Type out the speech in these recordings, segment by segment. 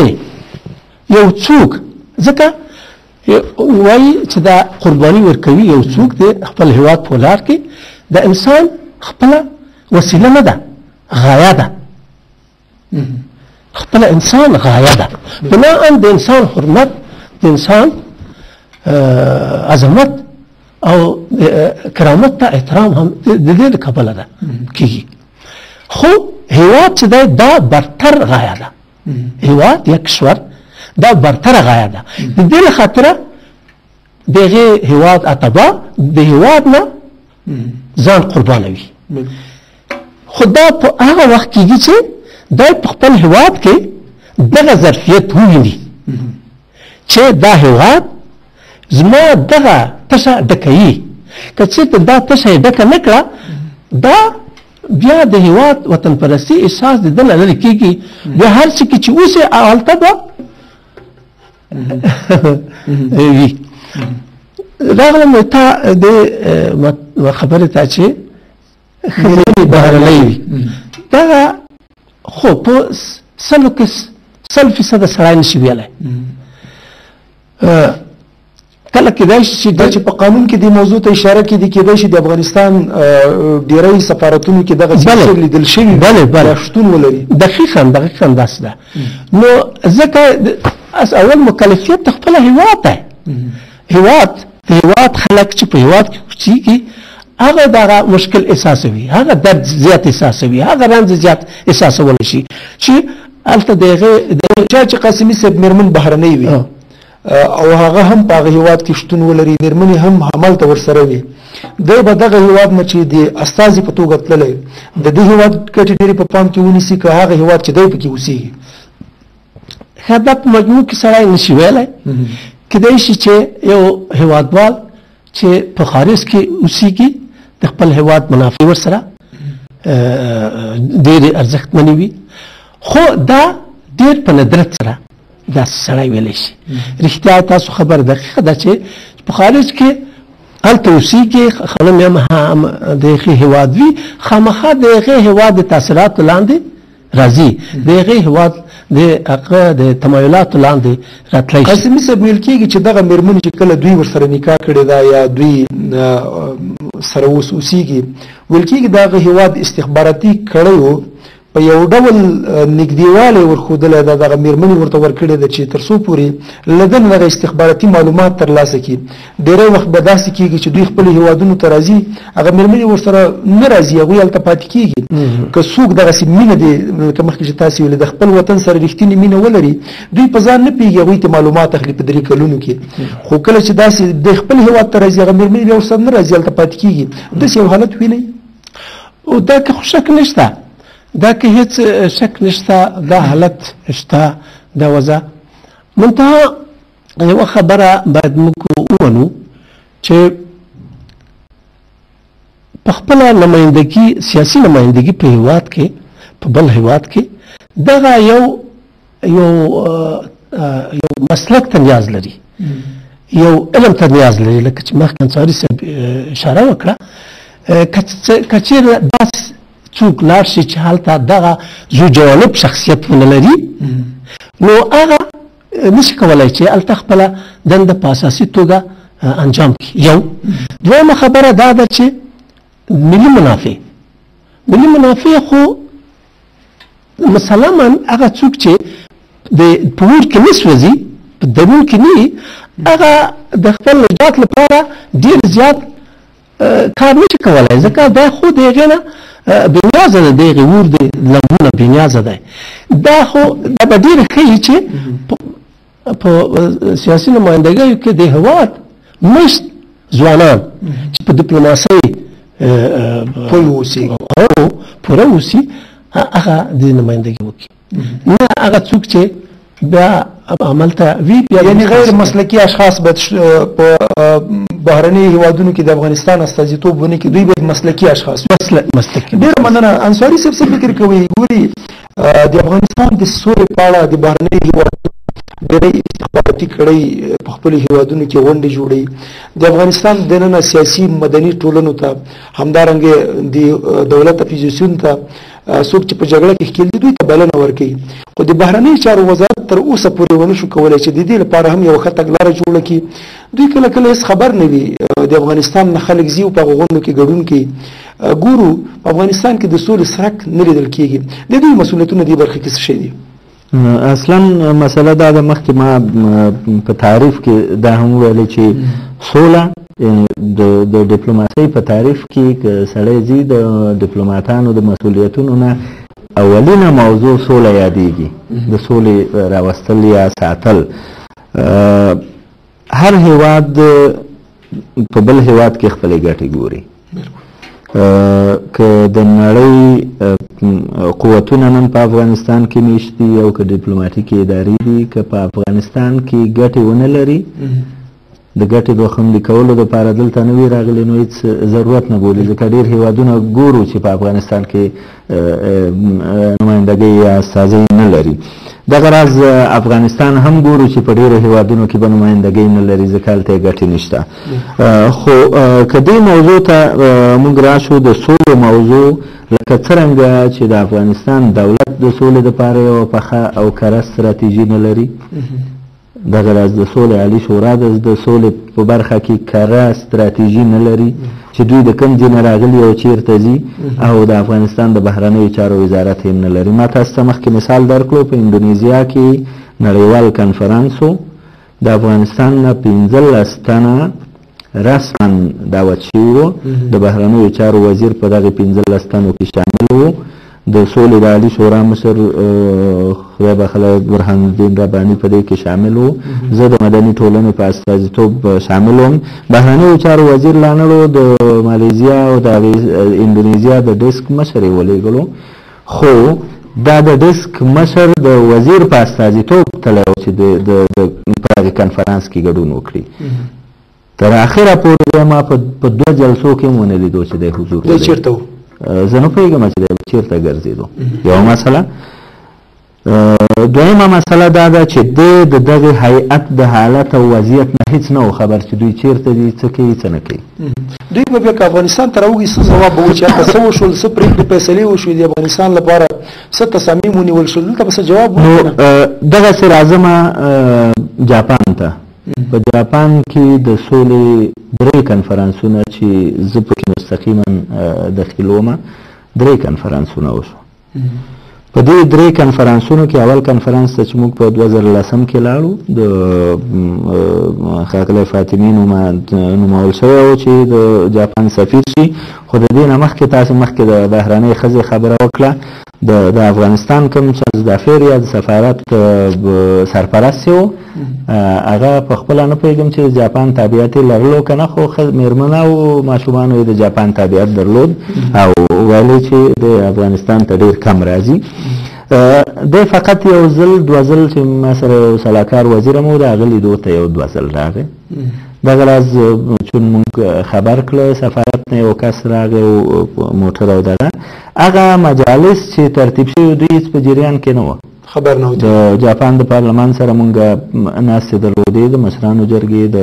ولې یو څوک ځکه وایي چې دا قرباني ورکوي یو څوک د خپل هیواد په لار کې د انسان خپله وسیله نه ده غایه ده خپل انسان غایه ده بناء د انسان حرمت د انسان عظمت او کرامت ته احترام هم د دې له کبله ده کیږي خو هیواد چې دا برتر غایه ده هیواد یک کشور دا برتر غایه ده د دې له خاطره دغه هیواد اتبا د هیواد نه ځان قربانوي خو دا په هغه وخت کېږي چې دا په خپل هیواد کې دغه ظرفیت وویني چې دا هیواد زما دغه تشه ډکوي که چېرته دا تشه یې ډکه نه کړه دا بیا د هیواد وطن پرستي احساس د ده نه لرې کېږي بیا هر څه کې چې اوس یې هلته به وي راغلم تا د خبرې ته چې ښځینې بهرنۍ وي دغه خو په سلو کې 100% سړی نشي ویلی کله کېدای شي چې په قانون کې د موضوع ته اشاره کېدای کېدای شي د افغانستان ډېری سفارتونو کې دغه څه لیدل شوي بله شتون ولري دقیقا داسې ده نو ځکه اول مکلفیت د خپله هیواد دی هیواد خلک چې په هیواد کې اوسېږي هغه دغه مشکل احساسوي هغه درد زیات احساسوي هغه رنځ زیات احساسولی شي چې هلته د هغې چا چې قاسمي صاحب مېرمن بهرنۍ وي او هغه هم په هغه هیواد کې شتون ولري مېرمنې هم همالته ورسره وي دی به دغه هیواد نه چې د استازي په توګه تللی د دې هیواد ګټې ډېرې په پام کې ونیسي که هغه هیواد چې دی پکې اوسېږي دا په مجموع کې سړی نشي ویلی کېدای شي چې یو هیوادوال چې په خارج کې اوسېږي د خپل هیواد منافع ورسره ډېرې ارزښتمنې وي خو دا ډېر په ندرت سره دا سړی ویلی شي رښتیا تاسو خبره دقیقه ده چې په خارج کې هلته اوسېږي خلم هم د هغې هیواد وي خامخا د هغې هیواد د تاثیراتو لاندې راځي د هغې هیواد د تمایلاتو لاندې راتلی شي قاسمي صاحب ویل کېږي چې دغه مېرمنې چې کله دوی ورسره نکاح کړې ده یا دوی سره اوس اوسېږي ویل کېږي د هغه هیواد استخباراتي کړیو په یو ډول نږدېوالی ورښودلی ده دغه مېرمنې ورته ورکړې ده چې تر څو پورې له ده نه دغه استخباراتي معلومات ترلاسه کړي ډېری وخت به داسې کېږي چې دوی خپلو هیوادونو ته راځي هغه مېرمنې ورسره نه راځي هغوی هلته پاتې کېږي که څوک دغسې مینه دې لکه مخکې چې تاسې ویلې د خپل وطن سره رښتینې مینه ولري دوی په ځان نه پوهېږي هغوی ته معلومات اخلي په 3 کلونو کې خو کله چې داسې د خپل هیواد ته راځي هغه مېرمنې بیا ورسره نه راځي هلته پاتې کېږي داسې یو حالت وینئ او دا که خو شک نشته دا که هیڅ شک نشته دا حالت شته دا وضع منتها یوه خبره باید موږ ومنو چې په خپله نمایندګي سیاسي نمایندګي په هیواد کې په بل هیواد کې دغه یو مسلک ته نیاز لري یو علم ته نیاز لري لکه چې مخکې انصاري صاحب اشاره وکړه که چېرې داسې څوک لاړ شي چې هلته دغه ذو جوانب شخصیت ونه لري نو هغه نشي کولی چې هلته خپله دنده په اساسي توګه انجام کړي یو دویمه خبره دا ده چې ملي منافع خو مسلما هغه څوک چې په اور کې نه سوځي په درون کې نه هغه د خپل نجات لپاره ډېر زیات کار نشي کولی ځکه دا خو د هغې نه بنیازه ده د هغې اور د لمبونه بنیازه ده دا خو دا به ډېر ښیي چې په سیاسي نمایندګیو کې د هېواد مشت ځوانان چې په ډیپلوماسۍ پوره اوسي هغه د نمایندګي وکړي نه هغه څوک چې بیا عملته وي یعنی غیر مسلکي اشخاص باید په بهرني هیوادونو کې د افغانستان استازیتوب ونه کړي دوی باید مسلکي اشخاص مسلکي ډېره مننه انصاري صاحب څه فکر کوئ ګوري د افغانستان د سولې په اړه د بهرني هیوادونو ډېری استخباراتي کړۍ په خپلو هیوادونو کې غونډې جوړوي د افغانستان دننه سیاسي مدني ټولنو ته همدارنګه د دولت اپوزیسیون ته څوک چې په جګړه کې ښکېل دي دوی ته بلنه ورکوي خو د بهرنیو چارو وزارت تر اوسه پورې ونه شو کولای چې د دې لپاره هم یو ښه تګلاره جوړه کړي. دوی کله کله هیڅ خبر نه وي د افغانستان نه خلک ځي او په هغو غونډو کې ګډون کوي. ګورو په افغانستان کې د سولې څرک نه لیدل کېږي. د دوی مسؤلیتونه دې برخه کې څه شی دي؟ اصلا مسله دا د مخکې ما په تعریف کې دا هم ویلې چې سوله د ډیپلوماسۍ په تعریف کې که سړی ځي د ډیپلوماتانو د مسؤلیتونو نه اولینه موضوع سوله یادېږي، د سولې راوستل یا ساتل. هر هیواد په بل هیواد کې خپلې ګټې ګوري. که د نړۍ قوتونه نن په افغانستان کې میشت دي او که ډیپلوماټیکې ادارې دي، که په افغانستان کې ګټې ونه لري د ګټې د خوندي کولو دپاره دلته نه وي راغلي، نو هېڅ ضرورت نه بولي. ځکه ډېر هیوادونه ګورو چې په افغانستان کې نمایندګۍ یا استازۍ نه لري. دغه راز افغانستان هم ګورو چې په ډېرو هیوادونو کې به نمایندګۍ نه لري، ځکه هلته یې ګټې نشته. خو که دې موضوع ته موږ راشو، د سولې موضوع، لکه څرنګه چې د افغانستان دولت د سولې دپاره یوه پخه او کره ستراتیژي نه لري، دغه راز د سولې عالي شورا د سولې په برخه کې کره ستراتیژي نه لري چې دوی د کوم ځای نه راغلي او چیرته ځي، او د افغانستان د بهرنیو چارو وزارت یې نه لري. ما تاسو ته مخکې مثال درکړو، په اندونیزیا کې نړیوال کنفرانس و، د افغانستان نه 15 تنه رسما دعوت شوي وو. د بهرنیو چارو وزیر په دغې 15 تنو کې شامل و، د سولې د عالي شورا مشر خدای بخښلی برهان الدین رباني په دې کې شامل و، زه د مدني ټولنې په استازیتوب شامل وم. بهرنیو چارو وزیر لانړو د مالیزیا او د اندونیزیا د ډیسک مشر یې ولېږلو، خو دا د ډیسک مشر د وزیر په استازیتوب تللی و چې په هغې کنفرانس کې ګډون وکړي. تر اخره پورې ما په 2 جلسو کې هم ونه لیدو چې دی حضور دی چېرته و. زه نه پوهېږم چې دی چېرته ګرځېدو. یوه مسله. دویمه مسله دا ده چې دی د دغې هیئت د حالت او وضعیت نه هېڅ نه و خبر چې دوی چېرته دي، څه کوي، څه نه کوي. دوی به بیا که افغانستان ته راوږي څه ځواب به و چې هلته څه وشول، څه پرېکړې فیصلې وشوې د افغانستان لپاره، څه تصامیم ونیول شول، دلته به څه جواب نو دغسې راځمه جاپان ته. په جاپان کې د سولې 3 کنفرانسونه چې زه پکې مستقیما دخیل ومه، 3 کنفرانسونه وشو. په دې 3 کنفرانسونو کې اول کنفرانس ته چې موږ په 2010 کې لاړو، د ښاغلی فاطمي نومول شوی و چې د جاپان سفیر شي. خو د دې نه مخکې تاسې مخکې د بهرنۍ ښځې خبره وکړه، د افغانستان کوم چارج دافیر یا د سفارت سرپرست و، هغه په خپله نه پوهېږم چې د جاپان تابعیت یې لرلو که نه، خو مېرمنه او ماشومانو یې د جاپان تابعیت درلود او ویلې چې د افغانستان ته ډېر کم راځي. دی فقط یو ځل 2 ځل چې ما سره یو سلاکار وزیر هم و، د هغه لیدو ته یو 2 ځل راغی. دغه راز چون موږ خبر کړه، سفارت نه یو کس راغی او موټر او دغه هغه مجالس چې ترتیب شوي دوی هېڅ په جریان کې نه وه، خبر نه و. د جاپان د پارلمان سره موږ ناستې درلودې، د مشرانو جرګې، د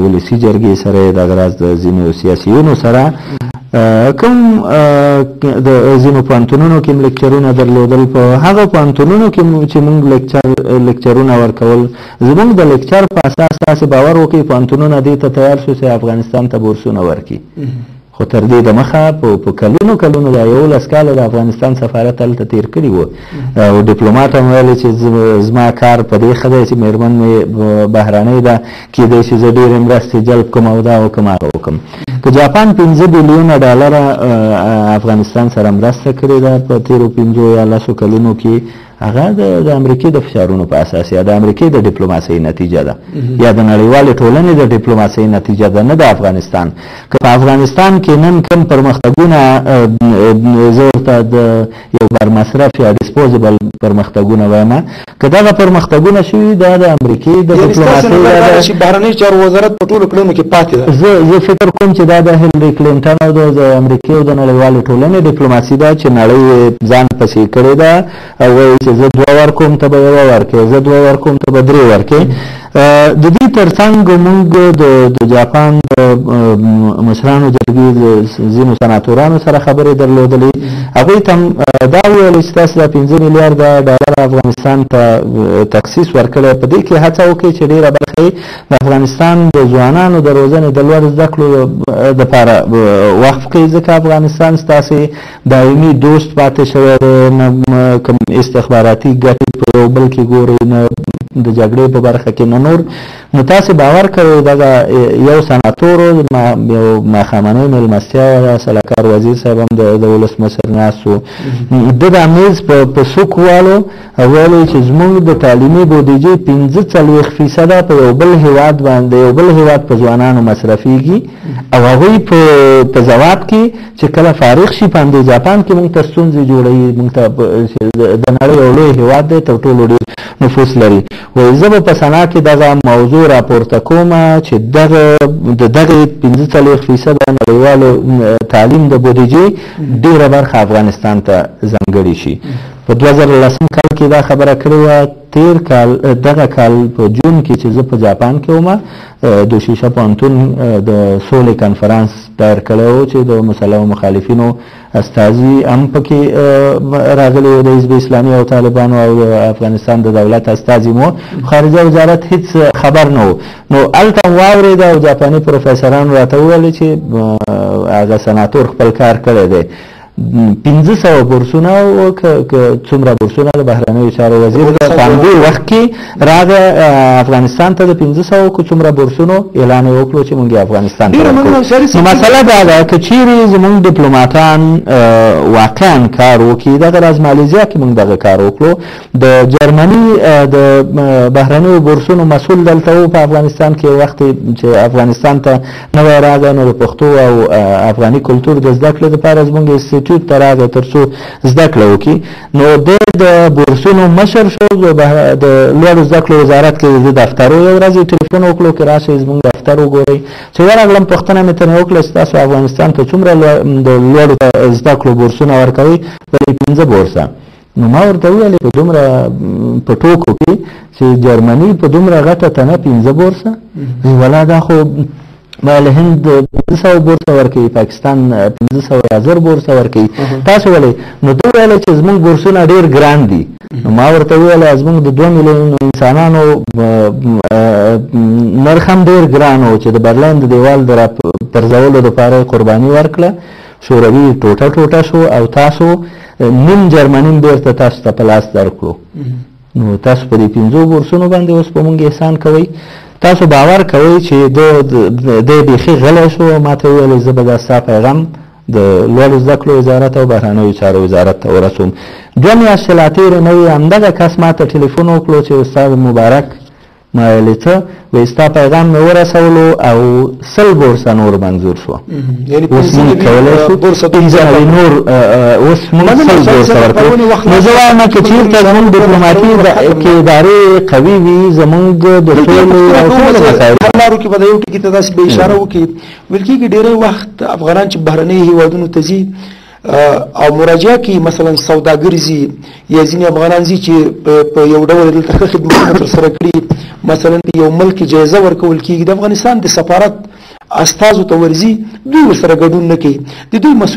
ولسي جرګې سره، دغه راز د ځینو سیاسیونو سره، کوم د ځینو پوهنتونونو کې لیکچرونه درلودل. په هغه پوهنتونونو کې چې موږ لیکچرونه ورکول، زموږ د لیکچر په اساس تاسې باور وکړئ پوهنتونونه دې ته تیار شو چې افغانستان ته بورسونه ورکړي. خو تر دې د مخه په کلونو دا 11 کاله د افغانستان سفارت هلته تېر کړي وو، او ډیپلوماټ هم ویلې چې زما کار په دې ښه دی چې مېرمن مې بهرنۍ ده، کېدی شي زه ډېرې مرستې جلب کړم او دا وکړم هغه وکړم. که جاپان 5 بلیونه ډالره افغانستان سره مرسته کړې ده په تېرو 5 یا 10 کلونو کې، هغه د امریکې د فشارونو په اساس یا د امریکې د ډیپلوماسۍ نتیجه ده یا د نړیوالې ټولنې د ډیپلوماسۍ نتیجه ده، نه د افغانستان. که په افغانستان کې نن کوم پرمختګونه زه ورته د یو برمصرف یا ډسپوزیبل پرمختګونه وایم، که دغه پرمختګونه شوي دا د امریکې د ډیپلوماسۍ چې بهرنۍ چارو وزارت په ټولو کړنو کې پاتې ده. زه فکر کوم چې دا د هیلري کلینټن او د امریکې او د نړیوالې ټولنې ډیپلوماسي ده چې نړۍ ځان پسې کړې ده، او وایي چې زه 2 ورکوم ته به 1 ورکړې، زه 2 ورکوم ته به 3 ورکړې. د دې ترڅنګ موږ د جاپان مشرانو جرګې ځینو سناتورانو سره خبرې درلودلې. هغوی ته دا وویل چې تاسو دا 5 میلیارډ ډالر افغانستان ته تخصیص ورکړی، په دې کې هڅه وکړئ چې ډېره برخه د افغانستان د ځوانانو د روزنې د لوړ زده کړو دپاره وقف کړئ، ځکه افغانستان ستاسې دایمي دوست پاتې شوی دی، نه کوم استخباراتي ګټې په یو بل کې ګورئ، نه د جګړې په برخه کې نه نور. نو تاسې باور کوئ دغه یو سناتورو یو ماښامنۍ مېلمستیا وه، سلاکار وزیر صاحب هم د ولسمشر ناست و، ده دا میز په سوک والو او ویل چې زموږ د تعلیمي بودیجې 45% په یو بل هیواد باندې یو بل هیواد په ځوانانو مصرفیږي، او هغوی په ځواب کې چې کله فارغ شي په همدې جاپان کې موږ ته ستونزې جوړوي. موږ ته د نړۍ یو لوی هیواد دی، تر ټولو ډېر نفوس لري. وایي زه به په سنا کې دغه موضوع راپورته کوم چې دغه 45% نړیوالو تعلیم د بودیجې ډېره برخه افغانستان ته ځانګړې شي. په 2010 کال کې دا خبره کړې وه. تیر کال دغه کال په جون کې چې زه په جاپان کې وم، دوشیشه پوهنتون د سولې کنفرانس دایر کړی و چې د مسلمو مخالفینو استازي هم پکې راغلي وو، د حزب اسلامي او طالبانو او افغانستان د دولت استازي مو. خارجه وزارت هیڅ خبر نه و. نو هلته واورېده او جاپاني پروفیسرانو راته وویل چې هغه سناتور خپل کار کړی دی. 500 بورسونه او څومره بورسونه د بهرنیو چارو وزیر په همدې وخت کې راغی افغانستان ته د 500 کو څومره بورسونو اعلان وکړو چې موږ افغانستان ته ورکوو. نو مسله دا ده که چیرې زموږ ډیپلوماټان واقعا کار وکړي، دغه راز مالیزیا کې موږ دغه کار وکړو. د جرمني د بهرنیو بورسونو مسؤل دلته و په افغانستان کې، وخت چې افغانستان ته نوی راغی نو د پښتو او افغاني کلتور د زده کړې لپاره زموږ انسټیټیوټ ته راغی تر څو زده کړه وکړي. نو د بورسونو مشر شو، د لوړو زده کړو وزارت کې د دفترو یو ورځ ټلیفون وکړو چې راشئ زموږ دفتر وګورئ. چې ورغلم پوښتنه مې ترې وکړه چې تاسو افغانستان ته څومره د لوړو زده کړو بورسونه ورکوئ؟ ویل 15 بورسه. نو ما ورته وویل په دومره په ټوکو کې چې جرمني په دومره غټه تنه 15 بورسه؟ ولا دا خو مال هند 500 بورسه ورکوي، پاکستان 500 یا 1000 بورسه ورکوي، تاسو ولې؟ نو دوی ویل چې زموږ بورسونه ډېر ګران دي. نو ما ورته وویل زموږ د 2 میلیون انسانانو نرخ هم ډېر ګران و چې د برلین د دیوال د راپرځولو دپاره قرباني ورکړه، شوروي ټوټه ټوټه شو او تاسو نیم جرمني بیرته تاسو ته په لاس درکړو. نو تاسو په دې 15 بورسونو باندې اوس په موږ احسان کوئ. تاسو باور کوئ چې د بیخي غلی شو. ما ته وویل زه به دا ستا پیغام د لوړو زده کړو وزارت او بهرنیو چارو وزارت ته ورسوم. 2 میاشتې لا تېرې نه وي همدغه کس ما ته ټلیفون وکړو چې استاد مبارک ما ویلې څه؟ وایي ستا پیغام مې ورسولو او 100 بورسه نور منظور شوه. اوس موږ کولی شو 15 نور اوس موږ 100 بورسه ورکوو. نو زه وایم که چېرته زموږ ډیپلوماتي کې ادارې قوي وي، زموږ د سولې او ټولو مسایلو هر لارو کې به د یو ټکي ته داسې به اشاره وکړي. ویل کېږي ډېری وخت افغانان چې بهرني هېوادونو ته ځي او مراجعه کوي، مثلا سوداګر ځي یا ځینې افغانان ځي چې په یو ډول دلته ښه خدمتونه ترسره کړي، مثلا په یو ملک کې جایزه ورکول کېږي، د افغانستان د سفارت استازو ته ورځي، دوی ورسره ګډون نه کوي. د دوی مسؤلیت